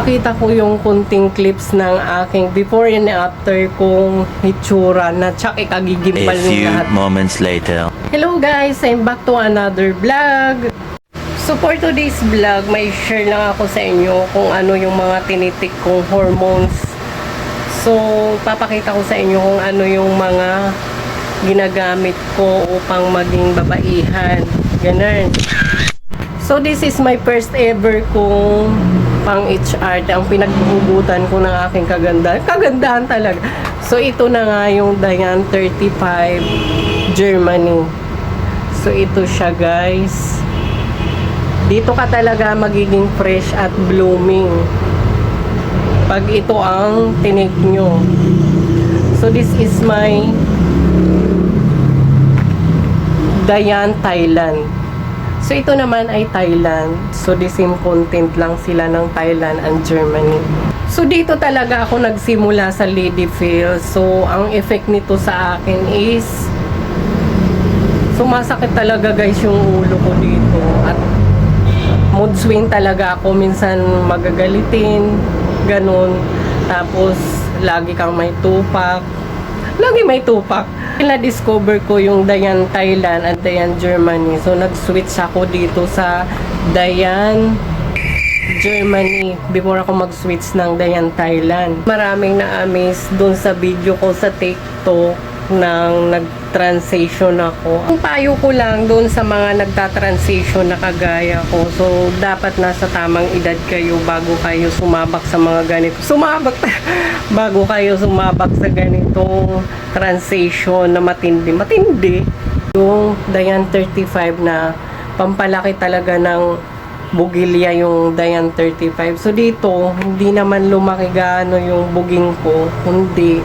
Pakita ko yung kunting clips ng aking before and after kong hitsura na tsak ikagigimbal A yung few lahat. moments later. Hello guys, I'm back to another vlog. So for today's vlog, may share lang ako sa inyo kung ano yung mga tinitik kong hormones. So papakita ko sa inyo kung ano yung mga ginagamit ko upang maging babaihan. Ganun. So this is my first ever kong pang HR, ang pinaghuhugutan ko ng aking kagandahan. Kagandahan talaga. So ito na nga yung Diane 35 Germany. So ito siya guys. Dito ka talaga magiging fresh at blooming pag ito ang tinik nyo. So this is my Diane Thailand. So ito naman ay Thailand. So the same content lang sila ng Thailand and Germany. So dito talaga ako nagsimula sa Lady Feel. So ang effect nito sa akin is sumasakit talaga guys yung ulo ko dito. At mood swing talaga ako. Minsan magagalitin, ganun. Tapos lagi kang may tupak. Lagi may tupak. Na-discover ko yung Diane Thailand at Diane Germany. So, nag-switch ako dito sa Diane Germany before ako mag-switch ng Diane Thailand. Maraming na-amaze dun sa video ko sa TikTok nang nag-transition ako. Ang payo ko lang dun sa mga nagta-transition na kagaya ko. So, dapat nasa tamang edad kayo bago kayo sumabak sa mga ganito. Bago kayo sumabak sa ganitong transition na matindi. Yung Diane 35 na pampalaki talaga ng bugilya yung Diane 35. So, dito, hindi naman lumaki gaano yung buging ko. Hindi.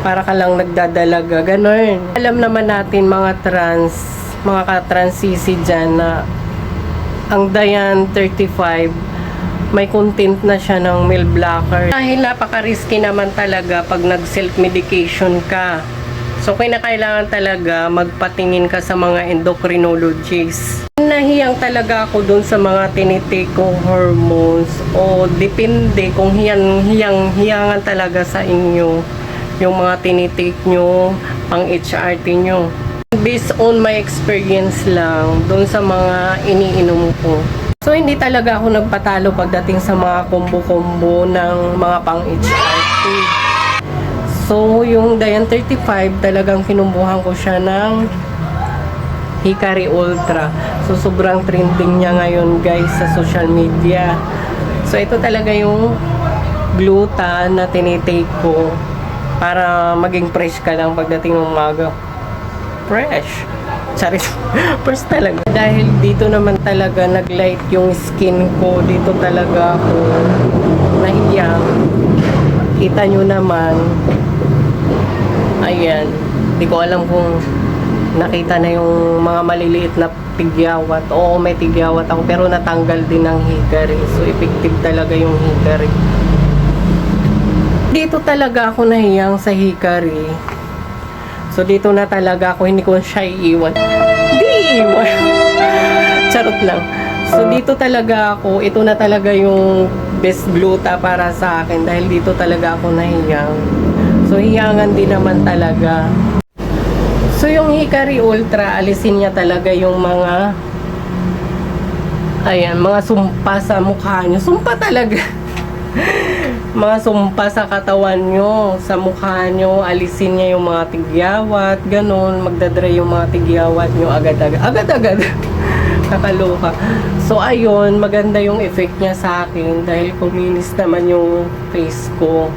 Para ka lang nagdadalaga, ganun. Alam naman natin mga ka-transisi dyan na ang Diane 35 may content na siya ng male blocker. Dahil napaka-risky naman talaga pag nag-self-medication ka. So, kinakailangan talaga magpatingin ka sa mga endocrinologists. Nahiyang talaga ako dun sa mga tinitik kong hormones o depende kung hiyangan talaga sa inyo yung mga tinitik nyo, pang HRT nyo. Based on my experience lang, doon sa mga iniinom ko. So, hindi talaga ako nagpatalo pagdating sa mga combo-combo ng mga pang HRT. So, yung Diane 35, talagang kinumbuhan ko siya ng Hikari Ultra. So, sobrang trending niya ngayon guys sa social media. So, ito talaga yung gluta na tinitake ko para maging fresh ka lang pagdating ng umaga. Fresh. Charis. Fresh talaga. Dahil dito naman talaga nag-light yung skin ko. Dito talaga ako nahiyang. Kita nyo naman. Ayan. Di ko alam kung nakita na yung mga maliliit na tigyawat. Oo, may tigyawat ako. Pero natanggal din ng hikari. So, effective talaga yung hikari. Dito talaga ako nahiyang sa hikari. So, dito na talaga ako, hindi ko siya iiwan. Di iiwan. Charot lang. So, dito talaga ako, ito na talaga yung best gluta para sa akin dahil dito talaga ako nahiyang. So, hiyangan din naman talaga. So, yung Hikari Ultra, alisin niya talaga yung mga ayan, mga sumpa sa mukha nyo. Sumpa talaga. Mga sumpa sa katawan nyo, sa mukha nyo, alisin niya yung mga tigyawat, ganun, magdadry yung mga tigyawat nyo agad-agad. Kakaloka. So, ayun, maganda yung effect niya sa akin dahil kuminis naman yung face ko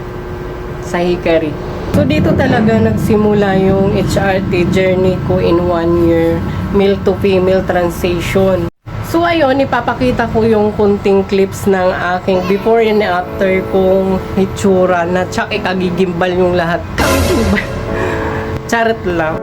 sa Hikari. So, dito talaga nagsimula yung HRT journey ko in 1 year, male to female transition. So, ayun, ipapakita ko yung kunting clips ng aking before and after kong hitsura na tsak ikagigimbal yung lahat. Kagigimbal. Charot lang.